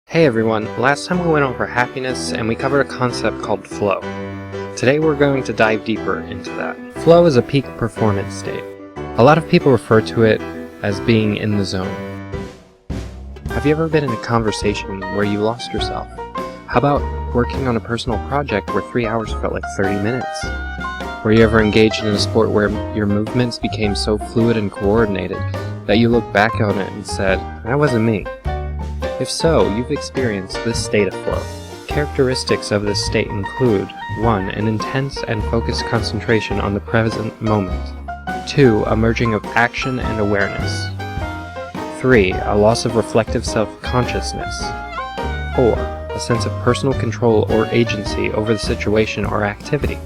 Hey everyone, last time we went over happiness and we covered a concept called flow. Today we're going to dive deeper into that. Flow is a peak performance state. A lot of people refer to it as being in the zone. Have you ever been in a conversation where you lost yourself? How about working on a personal project where 3 hours felt like 30 minutes? Were you ever engaged in a sport where your movements became so fluid and coordinated that you look back on it and said, that wasn't me? If so, you've experienced this state of flow. Characteristics of this state include 1. An intense and focused concentration on the present moment. 2. A merging of action and awareness. 3. A loss of reflective self-consciousness. 4. A sense of personal control or agency over the situation or activity.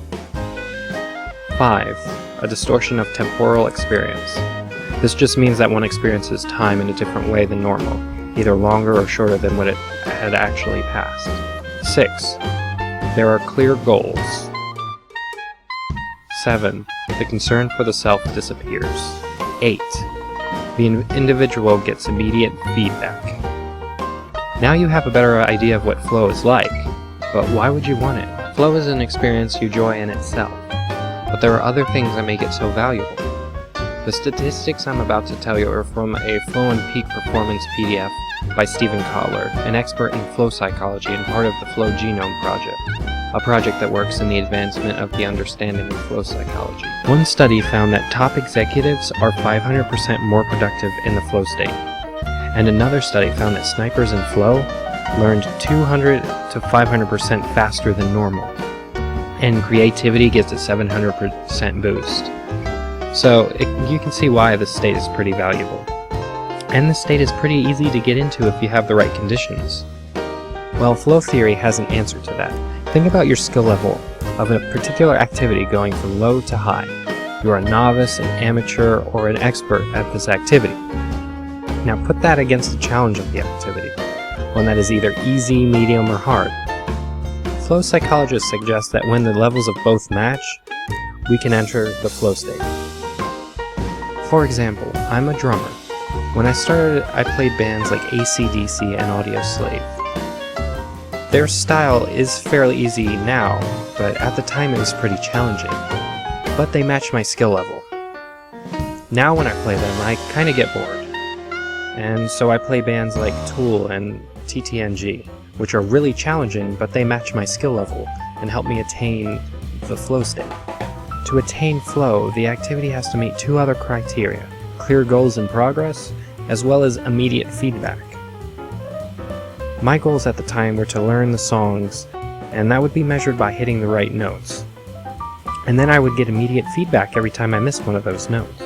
5. A distortion of temporal experience. This just means that one experiences time in a different way than normal, either longer or shorter than what it had actually passed. 6. There are clear goals. 7. The concern for the self disappears. 8. The individual gets immediate feedback. Now you have a better idea of what flow is like, but why would you want it? Flow is an experience you enjoy in itself, but there are other things that make it so valuable. The statistics I'm about to tell you are from a Flow and Peak Performance PDF by Stephen Kotler, an expert in flow psychology and part of the Flow Genome Project, a project that works in the advancement of the understanding of flow psychology. One study found that top executives are 500% more productive in the flow state, and another study found that snipers in flow learned 200 to 500% faster than normal, and creativity gets a 700% boost. So you can see why this state is pretty valuable. And this state is pretty easy to get into if you have the right conditions. Well, flow theory has an answer to that. Think about your skill level of a particular activity going from low to high. You are a novice, an amateur, or an expert at this activity. Now put that against the challenge of the activity, one that is either easy, medium, or hard. Flow psychologists suggest that when the levels of both match, we can enter the flow state. For example, I'm a drummer. When I started, I played bands like AC/DC and Audioslave. Their style is fairly easy now, but at the time it was pretty challenging. But they match my skill level. Now when I play them, I kinda get bored. And so I play bands like Tool and TTNG, which are really challenging, but they match my skill level and help me attain the flow state. To attain flow, the activity has to meet 2 other criteria: clear goals and progress, as well as immediate feedback. My goals at the time were to learn the songs, and that would be measured by hitting the right notes. And then I would get immediate feedback every time I missed one of those notes.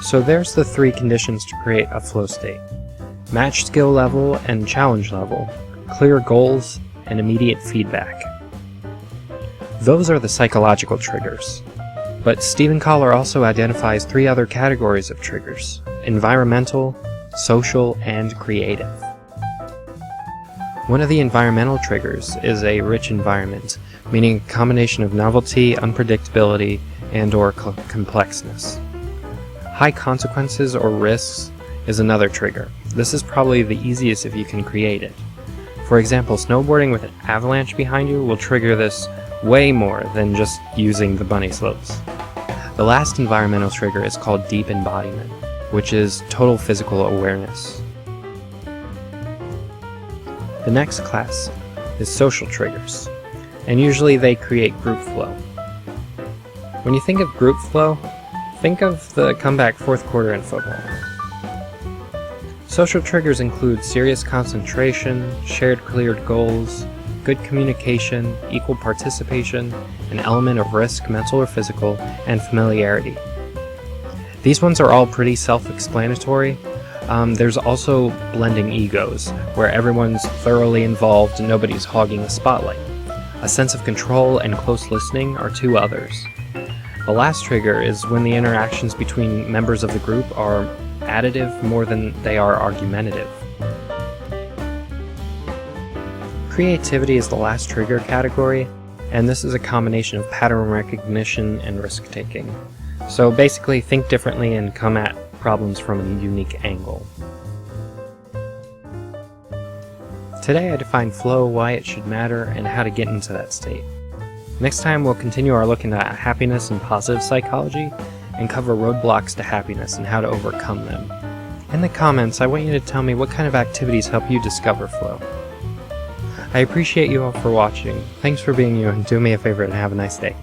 So there's the 3 conditions to create a flow state: matched skill level and challenge level, clear goals, and immediate feedback. Those are the psychological triggers. But Stephen Kotler also identifies 3 other categories of triggers: environmental, social, and creative. One of the environmental triggers is a rich environment, meaning a combination of novelty, unpredictability, and/or complexness. High consequences or risks is another trigger. This is probably the easiest if you can create it. For example, snowboarding with an avalanche behind you will trigger this way more than just using the bunny slopes. The last environmental trigger is called deep embodiment, which is total physical awareness. The next class is social triggers, and usually they create group flow. When you think of group flow, think of the comeback 4th quarter in football. Social triggers include serious concentration, shared cleared goals, good communication, equal participation, an element of risk, mental or physical, and familiarity. These ones are all pretty self-explanatory. There's also blending egos, where everyone's thoroughly involved and nobody's hogging the spotlight. A sense of control and close listening are 2 others. The last trigger is when the interactions between members of the group are additive more than they are argumentative. Creativity is the last trigger category, and this is a combination of pattern recognition and risk-taking. So basically, think differently and come at problems from a unique angle. Today I defined flow, why it should matter, and how to get into that state. Next time we'll continue our look into happiness and positive psychology, and cover roadblocks to happiness and how to overcome them. In the comments, I want you to tell me what kind of activities help you discover flow. I appreciate you all for watching. Thanks for being you, and do me a favor and have a nice day.